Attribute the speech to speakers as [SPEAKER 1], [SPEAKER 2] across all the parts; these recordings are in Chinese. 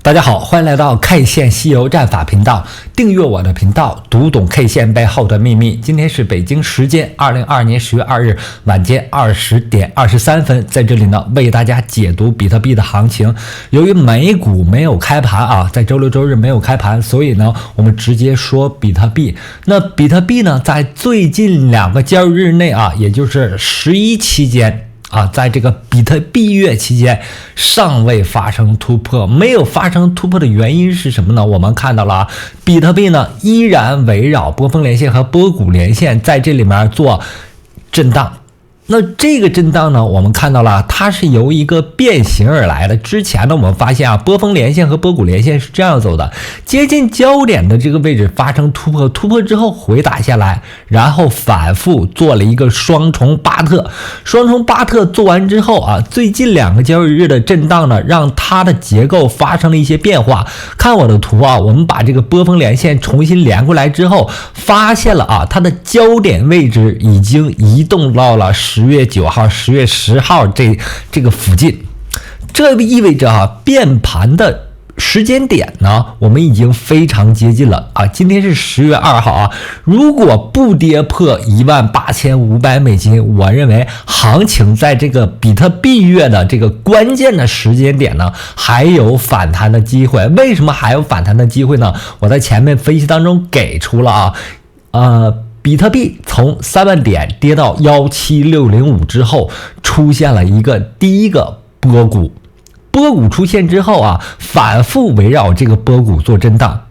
[SPEAKER 1] 大家好，欢迎来到 K 线西游战法频道，订阅我的频道，读懂 K 线背后的秘密。今天是北京时间2022年10月2日晚间20点23分，在这里呢为大家解读比特币的行情。由于美股没有开盘在周六周日没有开盘，所以呢我们直接说比特币。那比特币呢在最近2个交易日内也就是11期间在这个比特币月期间尚未发生突破。没有发生突破的原因是什么呢？我们看到了比特币呢依然围绕波峰连线和波谷连线在这里面做震荡。那这个震荡呢，我们看到了它是由一个变形而来的。之前呢我们发现波峰连线和波谷连线是这样走的，接近焦点的这个位置发生突破，突破之后回打下来，然后反复做了一个双重巴特。双重巴特做完之后最近2个交易日的震荡呢让它的结构发生了一些变化。看我的图我们把这个波峰连线重新连过来之后，发现了它的焦点位置已经移动到了10月9号、10月10号这个附近。这意味着变盘的时间点呢我们已经非常接近了今天是10月2号如果不跌破18500美金，我认为行情在这个比特币月的这个关键的时间点呢还有反弹的机会。为什么还有反弹的机会呢？我在前面分析当中给出了比特币从3万点跌到17605之后，出现了第一个波谷。波谷出现之后反复围绕这个波谷做震荡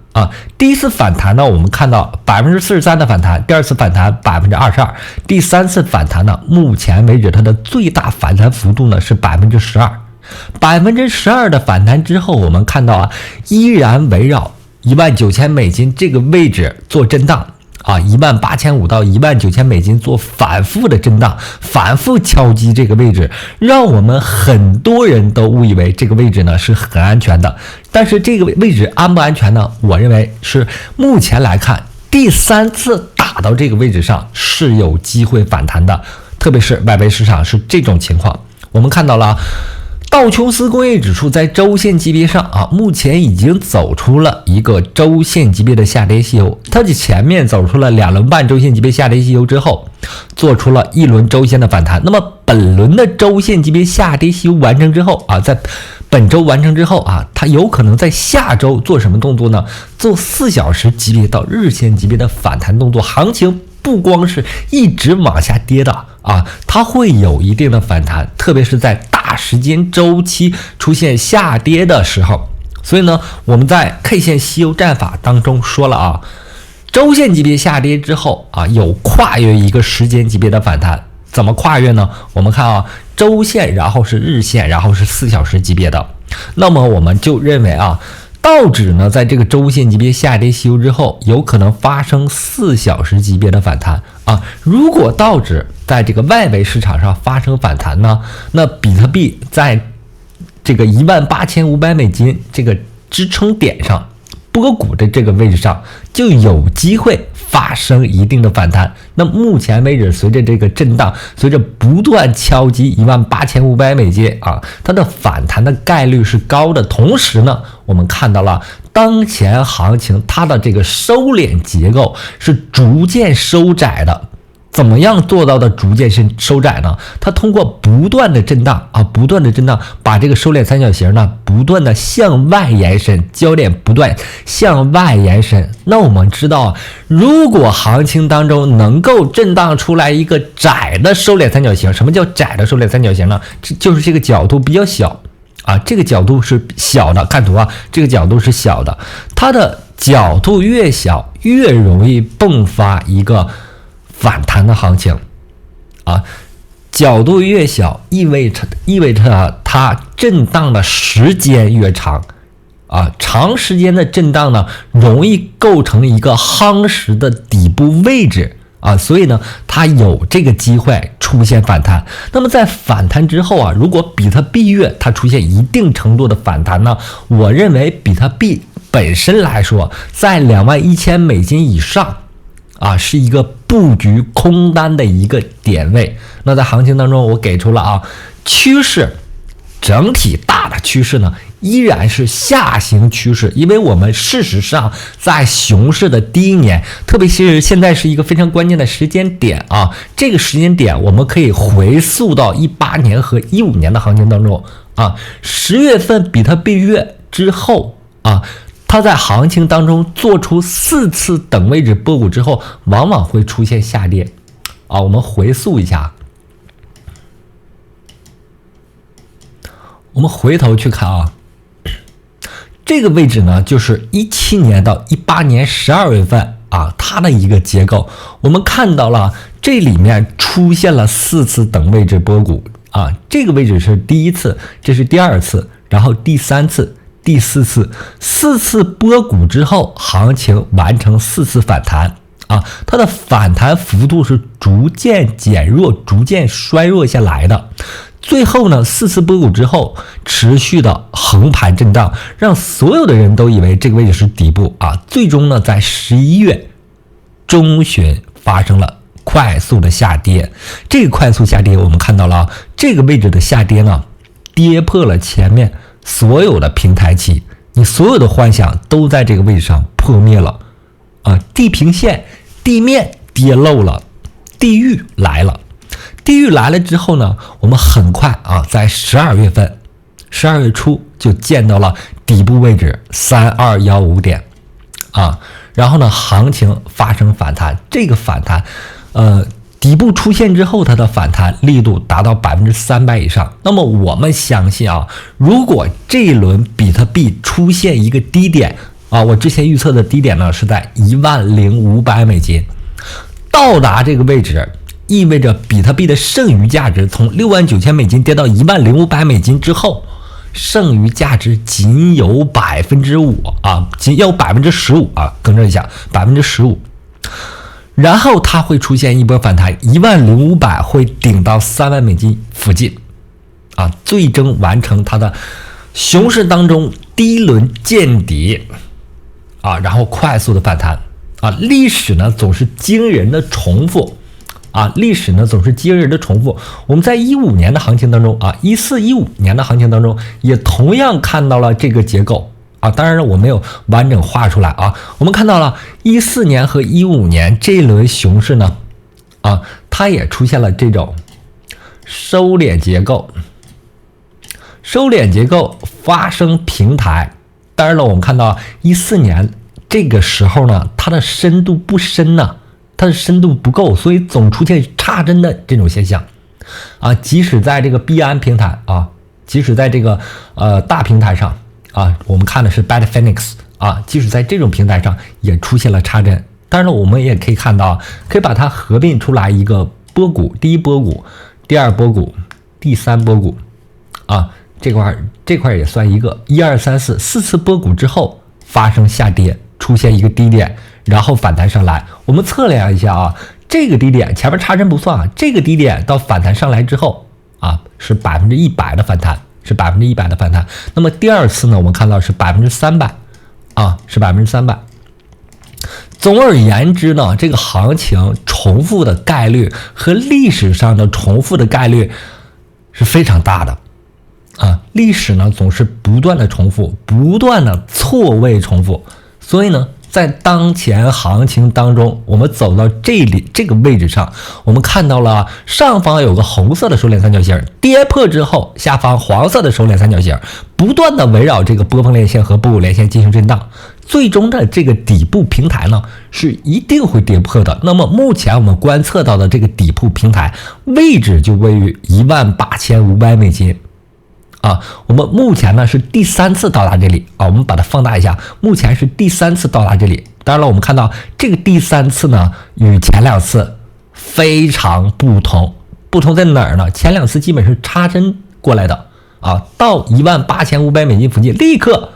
[SPEAKER 1] 第一次反弹呢，我们看到43%的反弹，第二次反弹22%，第三次反弹呢，目前为止它的最大反弹幅度呢是12%，12%的反弹之后，我们看到依然围绕19000美金这个位置做震荡。18500到19000美金做反复的震荡，反复敲击这个位置，让我们很多人都误以为这个位置呢是很安全的。但是这个位置安不安全呢？我认为是目前来看，第3次打到这个位置上是有机会反弹的，特别是外围市场是这种情况。我们看到了道琼斯工业指数在周线级别上目前已经走出了一个周线级别的下跌西游。它的前面走出了2轮半周线级别下跌西游之后，做出了1轮周线的反弹。那么本轮的周线级别下跌西游完成之后在本周完成之后它有可能在下周做什么动作呢？做4小时级别到日线级别的反弹动作。行情不光是一直往下跌的它会有一定的反弹，特别是在大时间周期出现下跌的时候。所以呢我们在 K 线西游战法当中说了周线级别下跌之后有跨越一个时间级别的反弹。怎么跨越呢？我们看周线，然后是日线，然后是4小时级别的。那么我们就认为道指呢在这个周线级别下跌西游之后，有可能发生4小时级别的反弹如果道指在这个外围市场上发生反弹呢，那比特币在这个18500美金这个支撑点上，波谷的这个位置上就有机会发生一定的反弹。那目前为止，随着这个震荡，随着不断敲击18500美金它的反弹的概率是高的。同时呢，我们看到了当前行情它的这个收敛结构是逐渐收窄的。怎么样做到的逐渐收窄呢？它通过不断的震荡不断的震荡，把这个收敛三角形呢不断的向外延伸，焦点不断向外延伸。那我们知道如果行情当中能够震荡出来一个窄的收敛三角形，什么叫窄的收敛三角形呢？就是这个角度比较小这个角度是小的，看图这个角度是小的，它的角度越小越容易迸发一个反弹的行情角度越小意味着它震荡的时间越长长时间的震荡呢容易构成一个夯实的底部位置所以呢它有这个机会出现反弹。那么在反弹之后如果比特币月它出现一定程度的反弹呢，我认为比特币本身来说在21000美金以上是一个布局空单的一个点位。那在行情当中我给出了趋势整体大的趋势呢依然是下行趋势，因为我们事实上在熊市的第一年，特别是现在是一个非常关键的时间点啊，这个时间点我们可以回溯到18年和15年的行情当中啊，10月份比特币月之后啊，它在行情当中做出4次等位置波谷之后，往往会出现下跌啊，我们回溯一下。我们回头去看啊，这个位置呢，就是17年到18年12月份啊，它的一个结构，我们看到了这里面出现了4次等位置波谷啊，这个位置是第一次，这是第二次，然后第3次、第4次，4次波谷之后，行情完成4次反弹啊，它的反弹幅度是逐渐减弱、逐渐衰弱下来的。最后呢，4次波谷之后持续的横盘震荡，让所有的人都以为这个位置是底部啊。最终呢，在11月中旬发生了快速的下跌。这个快速下跌，我们看到了这个位置的下跌呢，跌破了前面所有的平台期，你所有的幻想都在这个位置上破灭了啊！地平线、地面跌漏了，地狱来了。地狱来了之后呢，我们很快啊，在12月份，12月初就见到了底部位置3215点啊，然后呢，行情发生反弹，这个反弹，底部出现之后，它的反弹力度达到300%以上。那么我们相信啊，如果这一轮比特币出现一个低点啊，我之前预测的低点呢是在10500美金，到达这个位置。意味着比特币的剩余价值从69000美金跌到10500美金之后，剩余价值仅有5%啊，仅有15%啊，更正一下，15%。然后它会出现一波反弹，10500会顶到3万美金附近啊，最终完成它的熊市当中第一轮见底啊，然后快速的反弹啊，历史呢总是惊人的重复。历史呢总是惊人的重复。我们在15年的行情当中啊，14、15年的行情当中，也同样看到了这个结构啊。当然了，我没有完整画出来啊。我们看到了14年和15年这一轮熊市呢，它也出现了这种收敛结构。收敛结构发生平台。当然了，我们看到14年这个时候呢，它的深度不深呢。它的深度不够，所以总出现插针的这种现象啊。即使在这个币安平台啊，即使在这个大平台上啊，我们看的是 Bitfinex 啊，即使在这种平台上也出现了插针。当然了，我们也可以看到，可以把它合并出来一个波谷，第一波谷、第二波谷、第三波谷啊，这块也算一个1、2、3、4次波谷之后发生下跌，出现一个低点。然后反弹上来，我们测量一下啊，这个低点前面插针不算啊，这个低点到反弹上来之后啊，是100%的反弹，是100%的反弹。那么第二次呢，我们看到是300%啊，是300%。总而言之呢，这个行情重复的概率和历史上的重复的概率是非常大的啊。历史呢总是不断的重复，不断的错位重复，所以呢。在当前行情当中，我们走到这个位置上，我们看到了上方有个红色的收敛三角形，跌破之后，下方黄色的收敛三角形不断的围绕这个波峰连线和波谷连线进行震荡，最终的这个底部平台呢是一定会跌破的。那么目前我们观测到的这个底部平台位置就位于18500美金。我们目前呢是第3次到达这里啊，我们把它放大一下，目前是第3次到达这里。当然了，我们看到这个第3次呢与前2次非常不同，不同在哪儿呢？前2次基本是插针过来的啊，到18500美金附近立刻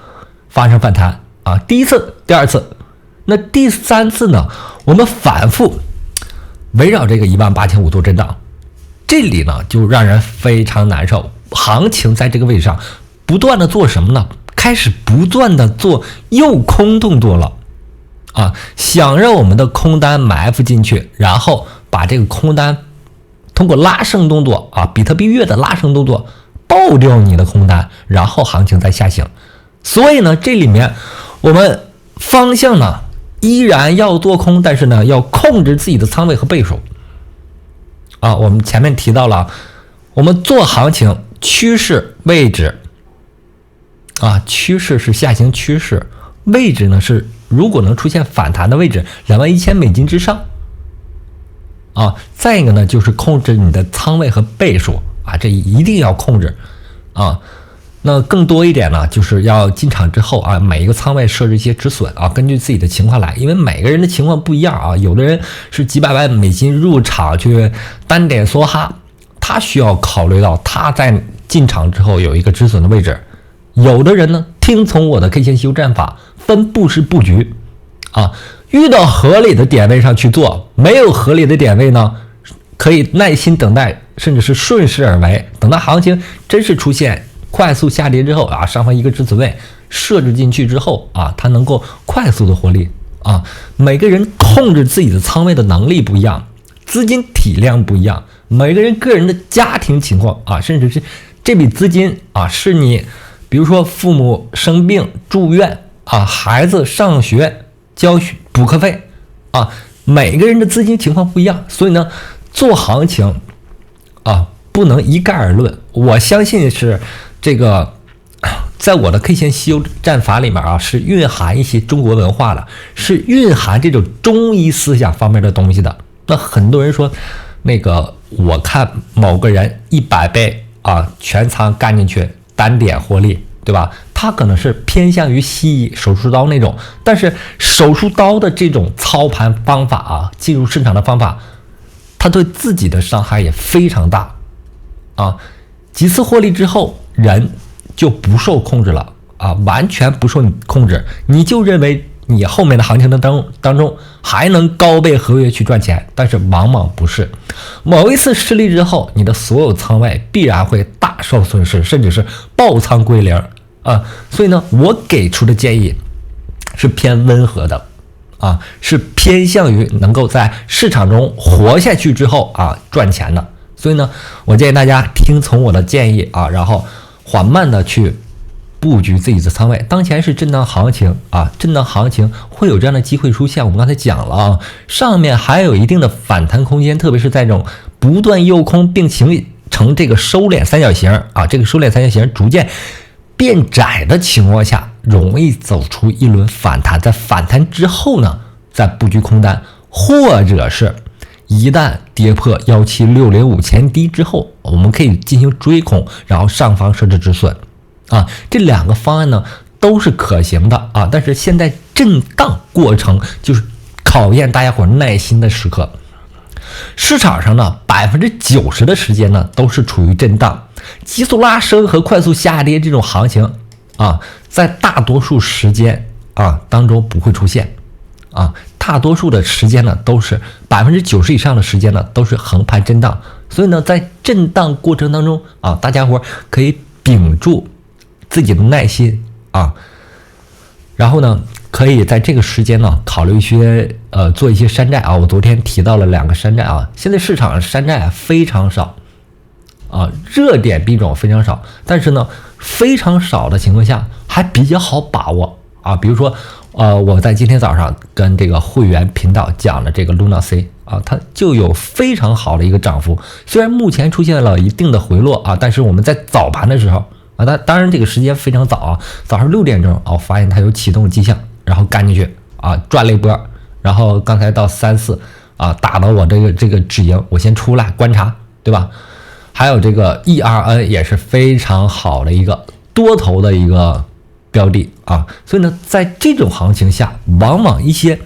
[SPEAKER 1] 发生反弹啊，第一次、第二次，那第3次呢，我们反复围绕这个18500做震荡，这里呢就让人非常难受。行情在这个位置上不断的做什么呢？开始不断的做诱空动作了啊，想让我们的空单埋伏进去，然后把这个空单通过拉升动作啊，比特币月的拉升动作爆掉你的空单，然后行情再下行所以呢，这里面我们方向呢依然要做空，但是呢要控制自己的仓位和倍数啊。我们前面提到了，我们做行情趋势位置啊，趋势是下行趋势，位置呢是如果能出现反弹的位置，21,000美金之上啊。再一个呢就是控制你的仓位和倍数啊，这一定要控制啊。那更多一点呢，就是要进场之后啊，每一个仓位设置一些止损啊，根据自己的情况来，因为每个人的情况不一样啊。有的人是几百万美金入场去单点梭哈，他需要考虑到他在进场之后有一个止损的位置。有的人呢，听从我的 K 线修战法，分布式布局啊，遇到合理的点位上去做，没有合理的点位呢，可以耐心等待，甚至是顺势而为，等到行情真是出现快速下跌之后啊，上方一个止损位设置进去之后啊，它能够快速的获利啊。每个人控制自己的仓位的能力不一样，资金体量不一样，每个人个人的家庭情况啊，甚至是这笔资金啊，是你比如说父母生病住院啊，孩子上学交补课费啊，每个人的资金情况不一样，所以呢，做行情啊不能一概而论。我相信是这个，在我的 K 线修战法里面啊，是蕴含一些中国文化的，是蕴含这种中医思想方面的东西的。那很多人说，那个我看某个人100倍啊，全仓干进去，单点获利，对吧？他可能是偏向于西医手术刀那种，但是手术刀的这种操盘方法啊，进入市场的方法，他对自己的伤害也非常大啊。几次获利之后，人就不受控制了啊，完全不受你控制，你就认为你后面的行情当中还能高倍合约去赚钱，但是往往不是。某一次失利之后，你的所有仓位必然会大受损失，甚至是爆仓归零啊。所以呢，我给出的建议是偏温和的啊，是偏向于能够在市场中活下去之后啊赚钱的。所以呢，我建议大家听从我的建议啊，然后缓慢的去布局自己的仓位。当前是震荡行情啊，震荡行情会有这样的机会出现。我们刚才讲了啊，上面还有一定的反弹空间，特别是在这种不断诱空并形成这个收敛三角形啊，这个收敛三角形逐渐变窄的情况下，容易走出一轮反弹。在反弹之后呢，再布局空单，或者是一旦跌破17605前低之后，我们可以进行追空，然后上方设置止损啊。这两个方案呢都是可行的啊，但是现在震荡过程就是考验大家伙耐心的时刻。市场上呢90%的时间呢都是处于震荡，急速拉升和快速下跌这种行情啊，在大多数时间啊当中不会出现啊。大多数的时间呢，都是90%以上的时间呢，都是横盘震荡。所以呢，在震荡过程当中啊，大家伙可以屏住自己的耐心啊，然后呢，可以在这个时间呢，考虑一些做一些山寨啊。我昨天提到了2个山寨啊，现在市场上山寨非常少啊，热点币种非常少，但是呢，非常少的情况下还比较好把握啊。比如说我在今天早上跟这个会员频道讲的这个 Luna C 啊，它就有非常好的一个涨幅，虽然目前出现了一定的回落啊，但是我们在早盘的时候啊，当然这个时间非常早啊，早上6点钟啊，发现它有启动迹象，然后干进去啊，赚了一波，然后刚才到3-4啊，打到我这个止盈，我先出来观察，对吧？还有这个 ERN 也是非常好的一个多头的一个标的啊，所以呢，在这种行情下，往往一些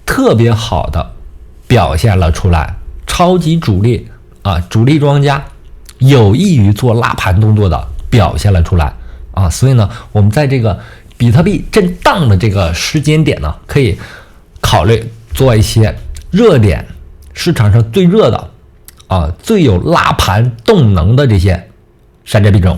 [SPEAKER 1] 特别好的表现了出来，超级主力啊，主力庄家有意于做拉盘动作的表现了出来啊，所以呢，我们在这个比特币震荡的这个时间点呢，可以考虑做一些热点市场上最热的啊，最有拉盘动能的这些山寨币种。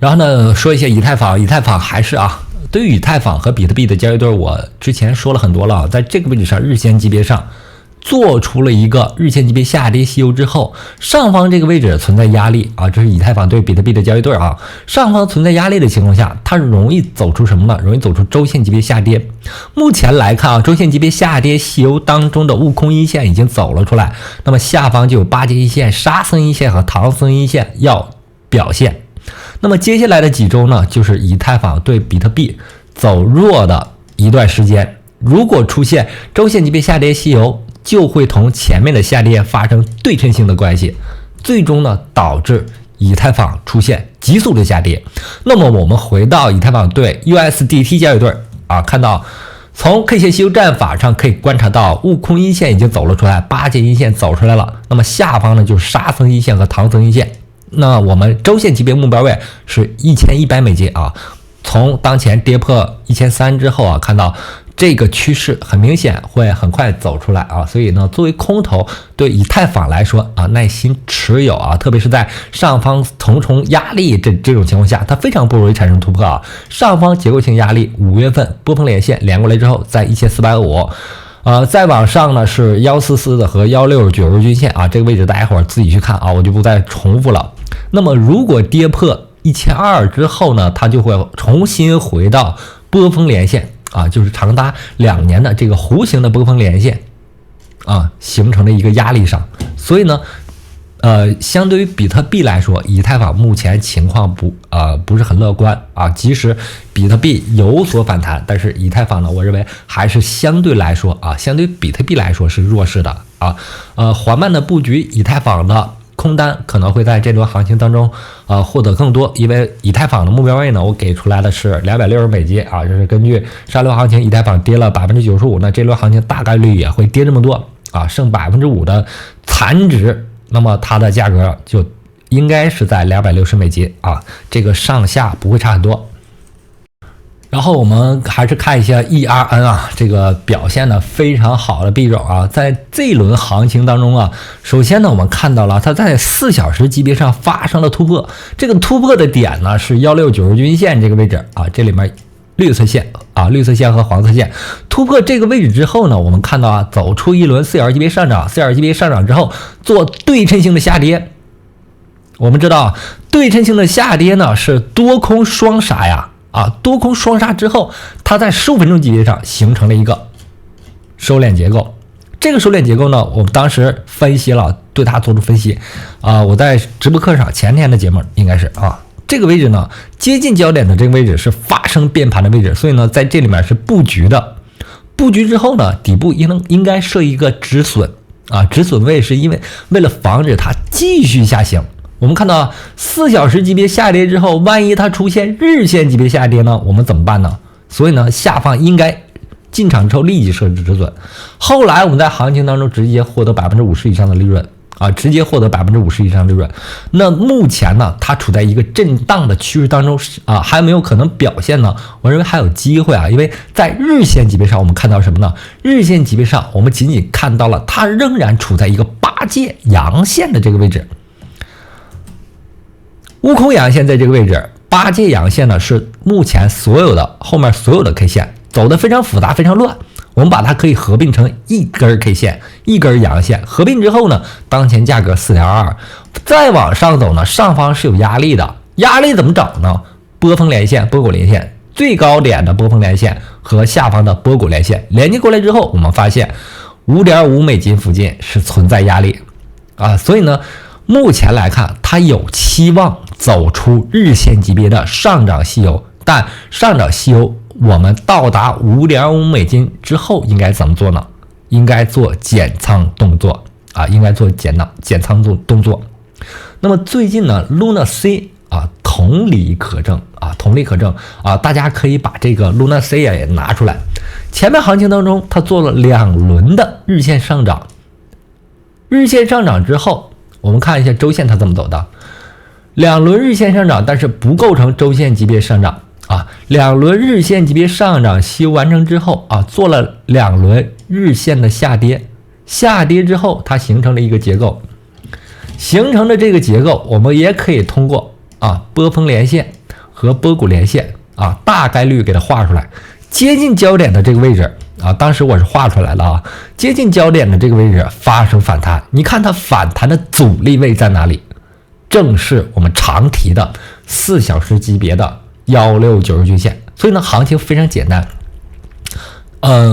[SPEAKER 1] 然后呢，说一些以太坊，以太坊还是啊，对于以太坊和比特币的交易对，我之前说了很多了，在这个位置上，日线级别上做出了一个日线级别下跌吸油之后，上方这个位置存在压力啊，这是以太坊对比特币的交易对啊，上方存在压力的情况下，它容易走出什么呢？容易走出周线级别下跌。目前来看啊，周线级别下跌吸油当中的悟空阴线已经走了出来，那么下方就有八节阴线、沙僧阴线和唐僧阴线要表现。那么接下来的几周呢，就是以太坊对比特币走弱的一段时间。如果出现周线级别下跌吸油，就会同前面的下跌发生对称性的关系，最终呢导致以太坊出现急速的下跌。那么我们回到以太坊对 USDT 交易对啊，看到从 K 线吸油战法上可以观察到，悟空阴线已经走了出来，八节阴线走出来了。那么下方呢就是沙僧阴线和唐僧阴线。那我们周线级别目标位是1100美金啊。从当前跌破1300之后啊，看到这个趋势很明显会很快走出来啊，所以呢，作为空头对以太坊来说啊，耐心持有啊，特别是在上方重重压力这种情况下，它非常不容易产生突破啊。上方结构性压力5月份波峰连线连过来之后，在1450。再往上呢是144的和169日均线啊，这个位置大家伙自己去看啊，我就不再重复了。那么如果跌破1200之后呢，它就会重新回到波峰连线啊，就是长达2年的这个弧形的波峰连线啊，形成了一个压力上。所以呢，相对于比特币来说，以太坊目前情况不是很乐观啊。即使比特币有所反弹，但是以太坊呢，我认为还是相对来说啊，相对于比特币来说是弱势的啊。缓慢的布局以太坊的空单可能会在这轮行情当中获得更多，因为以太坊的目标位呢，我给出来的是260美金啊，这是根据上轮行情以太坊跌了95%，那这轮行情大概率也会跌这么多啊，剩5%的残值。那么它的价格就应该是在260美金啊，这个上下不会差很多。然后我们还是看一下 ERN 啊，这个表现的非常好的币种啊，在这一轮行情当中啊，首先呢，我们看到了它在4小时级别上发生了突破，这个突破的点呢是169日均线这个位置啊，这里面绿色线和黄色线突破这个位置之后呢，我们看到啊，走出一轮4小时级别上涨，4小时级别上涨之后做对称性的下跌。我们知道对称性的下跌呢是多空双杀呀啊，多空双杀之后，它在15分钟级别上形成了一个收敛结构。这个收敛结构呢，我们当时分析了，对它做出分析我在直播课上前天的节目应该是这个位置呢，接近焦点的这个位置是发生变盘的位置，所以呢，在这里面是布局的。布局之后呢，底部应该设一个止损啊，止损位是因为为了防止它继续下行。我们看到4小时级别下跌之后，万一它出现日线级别下跌呢，我们怎么办呢？所以呢，下方应该进场之后立即设置止损。后来我们在行情当中直接获得50%以上的利润。直接获得50%以上利润。那目前呢，它处在一个震荡的趋势当中还没有可能表现呢。我认为还有机会因为在日线级别上，我们看到什么呢？日线级别上，我们仅仅看到了它仍然处在一个8节阳线的这个位置。悟空阳线在这个位置，8节阳线呢是目前后面所有的 K 线走得非常复杂，非常乱。我们把它可以合并成一根 K 线，一根阳线，合并之后呢，当前价格 4.2， 再往上走呢，上方是有压力的，压力怎么找呢？波峰连线、波谷连线，最高点的波峰连线和下方的波谷连线连接过来之后，我们发现 5.5 美金附近是存在压力所以呢，目前来看它有期望走出日线级别的上涨吸油，但上涨吸油我们到达 5.5 美金之后应该怎么做呢？应该做减仓动作应该做减仓动作。那么最近呢 Luna C 同理可证大家可以把这个 Luna C 也拿出来。前面行情当中它做了2轮的日线上涨，日线上涨之后，我们看一下周线它怎么走的。2轮日线上涨，但是不构成周线级别上涨2轮日线级别上涨吸完成之后做了2轮日线的下跌之后，它形成了一个结构，形成的这个结构我们也可以通过波峰连线和波谷连线大概率给它画出来。接近焦点的这个位置啊，当时我是画出来了啊，接近焦点的这个位置发生反弹，你看它反弹的阻力位在哪里？正是我们常提的4小时级别的169均线。所以呢，行情非常简单。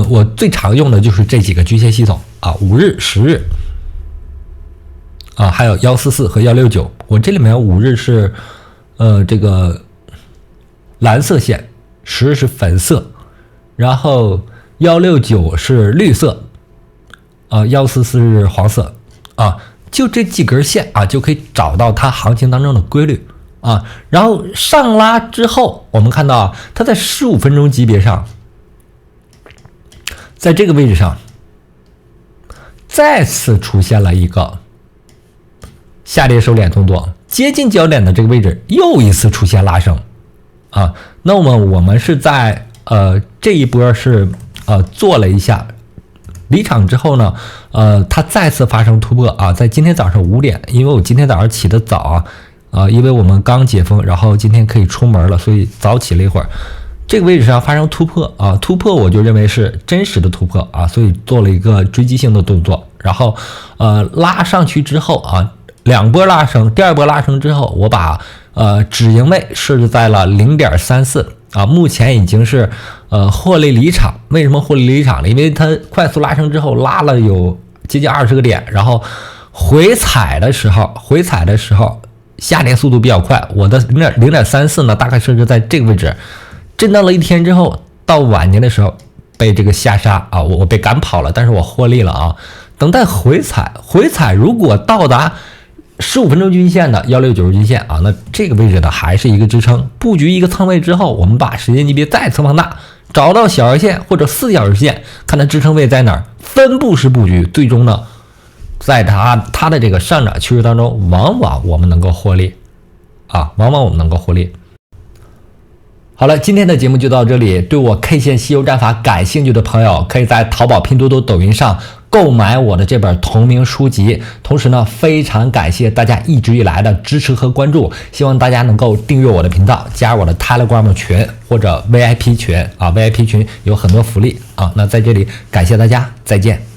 [SPEAKER 1] 我最常用的就是这几个均线系统啊，5日、10日啊，还有144和169。我这里面5日是这个蓝色线，10日是粉色，然后169是绿色，啊，144是黄色，啊，就这几根线啊，就可以找到它行情当中的规律啊。然后上拉之后，我们看到啊，它在15分钟级别上，在这个位置上再次出现了一个下跌收敛动作，接近焦点的这个位置又一次出现拉升啊。那么我们是在这一波是做了一下离场之后呢，它再次发生突破啊，在今天早上5点，因为我今天早上起得早啊，因为我们刚解封，然后今天可以出门了，所以早起了一会儿。这个位置上发生突破啊，突破我就认为是真实的突破啊，所以做了一个追击性的动作，然后拉上去之后啊，2波拉升，第2波拉升之后，我把止盈位设置在了 0.34 啊，目前已经是获利离场。为什么获利离场呢？因为它快速拉升之后拉了有接近20个点，然后回踩的时候下跌速度比较快，我的 0.34 呢大概设置在这个位置，震荡了一天之后，到晚年的时候被这个下杀啊，我被赶跑了，但是我获利了啊。等待回踩如果到达15分钟均线的169均线啊，那这个位置呢还是一个支撑。布局一个仓位之后，我们把时间级别再次放大，找到小时线或者4小时线，看它支撑位在哪儿，分布式布局，最终呢，在它的这个上涨趋势当中，往往我们能够获利啊，好了，今天的节目就到这里。对我 K 线稀有战法感兴趣的朋友，可以在淘宝、拼多多、抖音上购买我的这本同名书籍。同时呢，非常感谢大家一直以来的支持和关注，希望大家能够订阅我的频道，加入我的 Telegram 群或者 VIP 群啊，VIP 群有很多福利啊。那在这里感谢大家，再见。